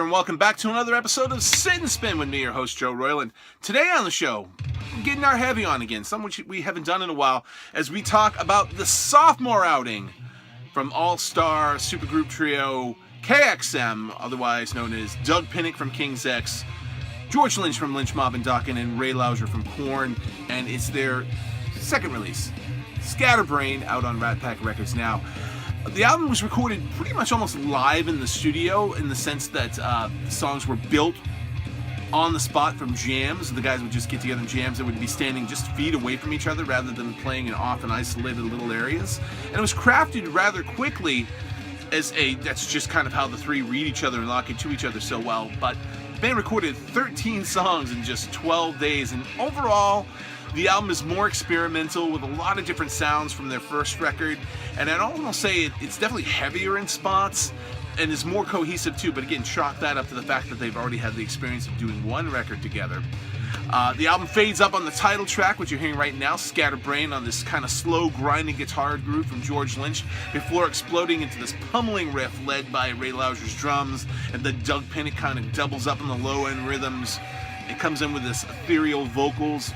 and welcome back to another episode of Sit and Spin with me, your host, Joe Royland. Today on the show, we're getting our heavy on again, something which we haven't done in a while, as we talk about the sophomore outing from all-star supergroup trio KXM, otherwise known as Doug Pinnick from King's X, George Lynch from Lynch Mob and Dokken, and Ray Luzier from Korn, and it's their second release, Scatterbrain, out on Rat Pack Records now. The album was recorded pretty much almost live in the studio, in the sense that the songs were built on the spot from jams. The guys would just get together in jams that would be standing just feet away from each other rather than playing in off and isolated little areas. And it was crafted rather quickly that's just kind of how the three read each other and lock into each other so well. But the band recorded 13 songs in just 12 days, and overall, the album is more experimental with a lot of different sounds from their first record, and I'd almost say it's definitely heavier in spots and is more cohesive too, but again, chalk that up to the fact that they've already had the experience of doing one record together. The album fades up on the title track, which you're hearing right now, Scatterbrain, on this kind of slow, grinding guitar groove from George Lynch, before exploding into this pummeling riff led by Ray Luzier's drums, and then Doug Pinnick kind of doubles up in the low-end rhythms. It comes in with this ethereal vocals.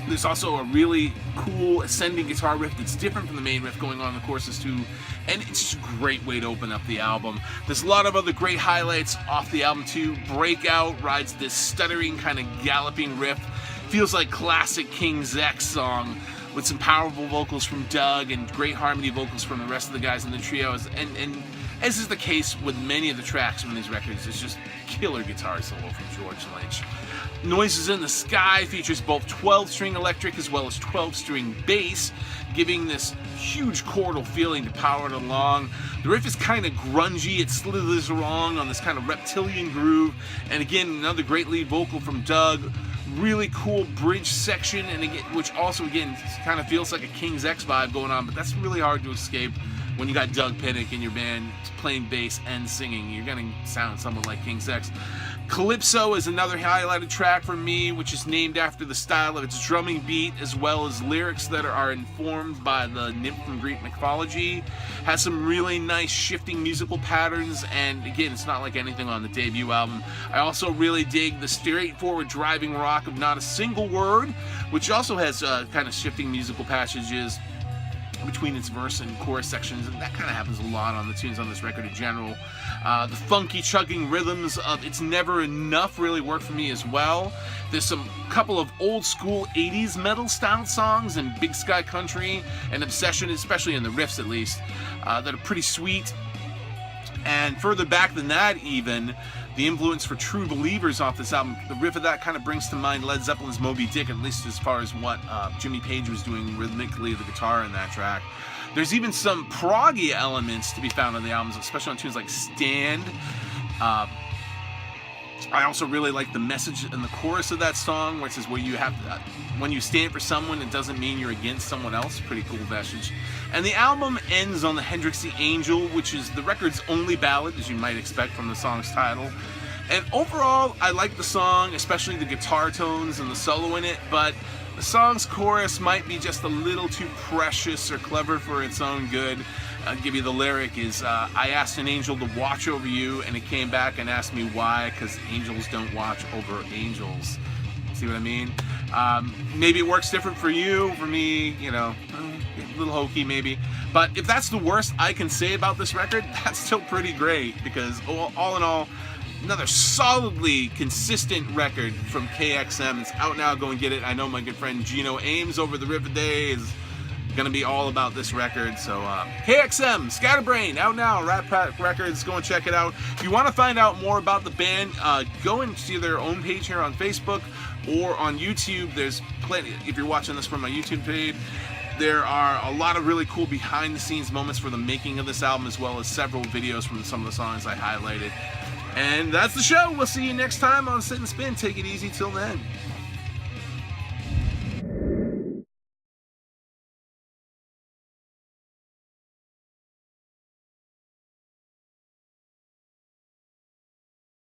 There's also a really cool ascending guitar riff that's different from the main riff going on in the choruses too, and it's just a great way to open up the album. There's a lot of other great highlights off the album too. Breakout rides this stuttering kind of galloping riff, feels like classic King's X song, with some powerful vocals from Doug and great harmony vocals from the rest of the guys in the trio. And as is the case with many of the tracks from these records, it's just killer guitar solo from George Lynch. Noises in the Sky features both 12-string electric as well as 12-string bass, giving this huge chordal feeling to power it along. The riff is kind of grungy, it slithers along on this kind of reptilian groove, and again, another great lead vocal from Doug. Really cool bridge section, and again, which also again kind of feels like a King's X vibe going on, but that's really hard to escape when you got Doug Pinnick in your band playing bass and singing. You're gonna sound somewhat like King's X. Calypso is another highlighted track for me, which is named after the style of its drumming beat, as well as lyrics that are informed by the nymph from Greek mythology. Has some really nice shifting musical patterns, and again, it's not like anything on the debut album. I also really dig the straightforward driving rock of Not a Single Word, which also has kind of shifting musical passages between its verse and chorus sections, and that kind of happens a lot on the tunes on this record in general. The funky chugging rhythms of It's Never Enough really work for me as well. There's some couple of old school 80s metal style songs and Big Sky Country and Obsession, especially in the riffs at least, that are pretty sweet. And further back than that even, the influence for True Believers off this album, the riff of that kind of brings to mind Led Zeppelin's Moby Dick, at least as far as what Jimmy Page was doing rhythmically, the guitar in that track. There's even some proggy elements to be found on the albums, especially on tunes like Stand. I also really like the message in the chorus of that song, where it says, when you stand for someone, it doesn't mean you're against someone else. Pretty cool message. And the album ends on the Hendrixy Angel, which is the record's only ballad, as you might expect from the song's title. And overall, I like the song, especially the guitar tones and the solo in it, but the song's chorus might be just a little too precious or clever for its own good. I'll give you the lyric is, I asked an angel to watch over you, and it came back and asked me why, because angels don't watch over angels. See what I mean? Maybe it works different for you. For me, a little hokey maybe. But if that's the worst I can say about this record, that's still pretty great, because all in all, another solidly consistent record from KXM. It's out now. Go and get it. I know my good friend Gino Ames over the River Day is going to be all about this record. So KXM, Scatterbrain, out now, Rat Pack Records. Go and check it out. If you want to find out more about the band, go and see their own page here on Facebook or on YouTube. There's plenty. If you're watching this from my YouTube page, there are a lot of really cool behind-the-scenes moments for the making of this album, as well as several videos from some of the songs I highlighted. And that's the show. We'll see you next time on Sit and Spin. Take it easy till then.